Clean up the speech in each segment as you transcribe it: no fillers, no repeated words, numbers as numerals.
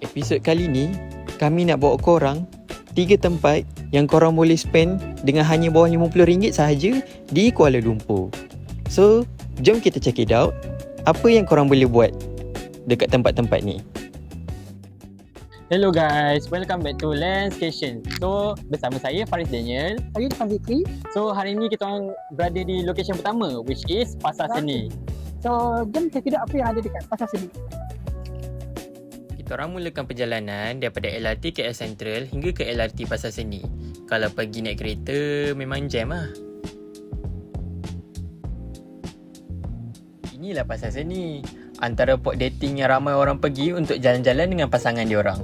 Episod kali ni, kami nak bawa korang 3 tempat yang korang boleh spend dengan hanya bawah RM50 sahaja di Kuala Lumpur. So, jom kita check it out. Apa yang korang boleh buat dekat tempat-tempat ni? Hello guys, welcome back to Landscation. So, bersama saya Faris Daniel. Saya Irfan Fikri. So, hari ni kita orang berada di location pertama, which is Pasar Seni. So, jom kita lihat apa yang ada dekat Pasar Seni. Kita orang mulakan perjalanan daripada LRT KL Sentral hingga ke LRT Pasar Seni. Kalau pergi naik kereta, memang jam lah. Inilah Pasar Seni, antara spot dating yang ramai orang pergi untuk jalan-jalan dengan pasangan diorang.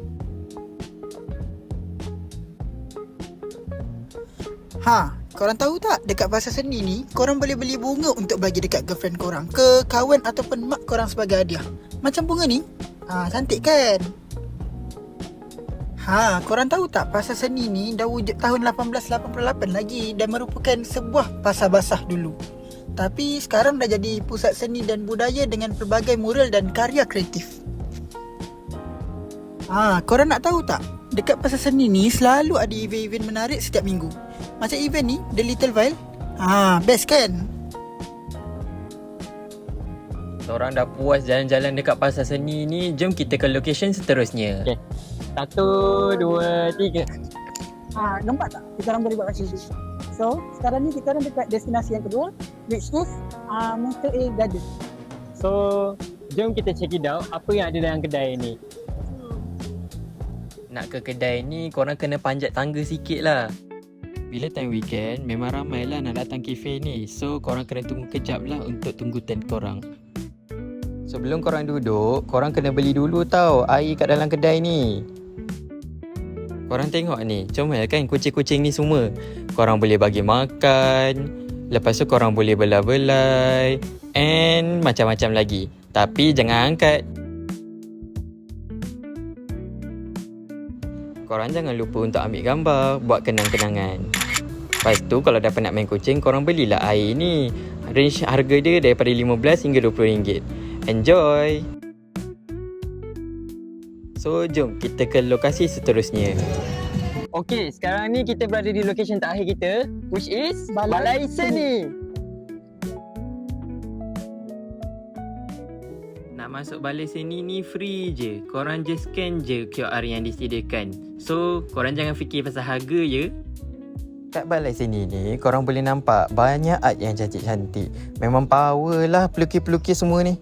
Korang tahu tak, dekat Pasar Seni ni, korang boleh beli bunga untuk bagi dekat girlfriend korang, ke kawan ataupun mak korang sebagai hadiah. Macam bunga ni, cantik kan? Korang tahu tak, Pasar Seni ni dah wujud tahun 1888 lagi dan merupakan sebuah pasar basah dulu. Tapi sekarang dah jadi pusat seni dan budaya dengan pelbagai mural dan karya kreatif. Korang nak tahu tak, dekat Pasar Seni ni selalu ada event-event menarik setiap minggu. Macam event ni, The Little Vial. Best kan? Korang dah puas jalan-jalan dekat Pasar Seni ni, jom kita ke location seterusnya. Okay. 1, 2, 3. Nampak tak? Kita orang boleh buat macam tu. So, sekarang ni kita orang dekat destinasi yang kedua, which is Monster A Garden. So, jom kita check it out apa yang ada dalam kedai ni. Nak ke kedai ni, korang kena panjat tangga sikit lah. Bila time weekend, memang ramai lah nak datang kafe ni. So, korang kena tunggu kejap lah untuk tunggu turn korang. Sebelum korang duduk, korang kena beli dulu tau air kat dalam kedai ni. Korang tengok ni, comel kan kucing-kucing ni semua. Korang boleh bagi makan, lepas tu korang boleh belai-belai and macam-macam lagi. Tapi jangan angkat. Korang jangan lupa untuk ambil gambar, buat kenang-kenangan. Lepas tu kalau dah penat main kucing, korang belilah air ni. Range harga dia daripada RM15 hingga RM20. Enjoy! So, jom kita ke lokasi seterusnya. Okay, sekarang ni kita berada di location terakhir kita, which is Balai Seni. Nak masuk Balai Seni ni free je. Korang just scan je QR yang disediakan. So, korang jangan fikir pasal harga je. Kat Balai Seni ni, korang boleh nampak banyak art yang cantik-cantik. Memang power lah pelukis-pelukis semua ni.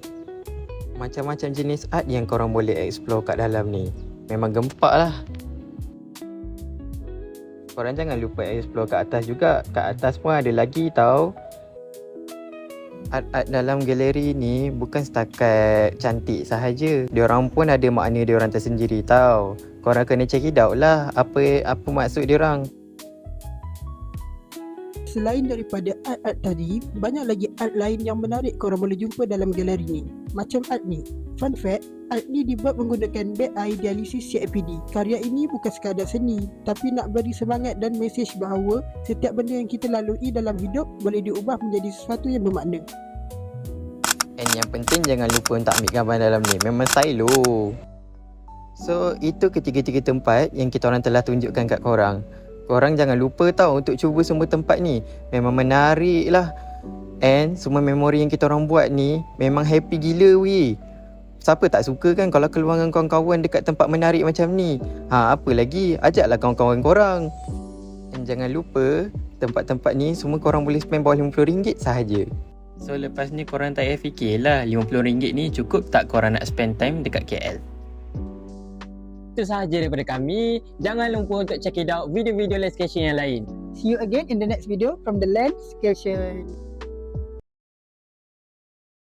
Macam-macam jenis art yang korang boleh explore kat dalam ni. Memang gempak lah. Korang jangan lupa explore kat atas juga. Kat atas pun ada lagi tau. Art-art dalam galeri ni bukan setakat cantik sahaja. Diorang pun ada makna diorang tersendiri tau. Korang kena check it out lah apa maksud diorang. Selain daripada art-art tadi, banyak lagi art lain yang menarik korang boleh jumpa dalam galeri ni. Macam art ni. Fun fact, art ni dibuat menggunakan beg air dialisis CAPD. Karya ini bukan sekadar seni, tapi nak beri semangat dan mesej bahawa setiap benda yang kita lalui dalam hidup boleh diubah menjadi sesuatu yang bermakna. And yang penting jangan lupa untuk ambil gambar dalam ni. Memang stylo. So, itu ketiga-tiga tempat yang kita orang telah tunjukkan kat korang. Korang jangan lupa tau untuk cuba semua tempat ni. Memang menarik lah. And semua memori yang kita orang buat ni memang happy gila weh. Siapa tak suka kan kalau keluar dengan kawan-kawan dekat tempat menarik macam ni. Apa lagi, ajaklah kawan-kawan korang. And jangan lupa, tempat-tempat ni semua korang boleh spend bawah RM50 sahaja. So lepas ni korang tak payah fikirlah RM50 ni cukup tak korang nak spend time dekat KL. Itu sahaja daripada kami. Jangan lupa untuk check it out video-video Landscation yang lain. See you again in the next video from the Landscation.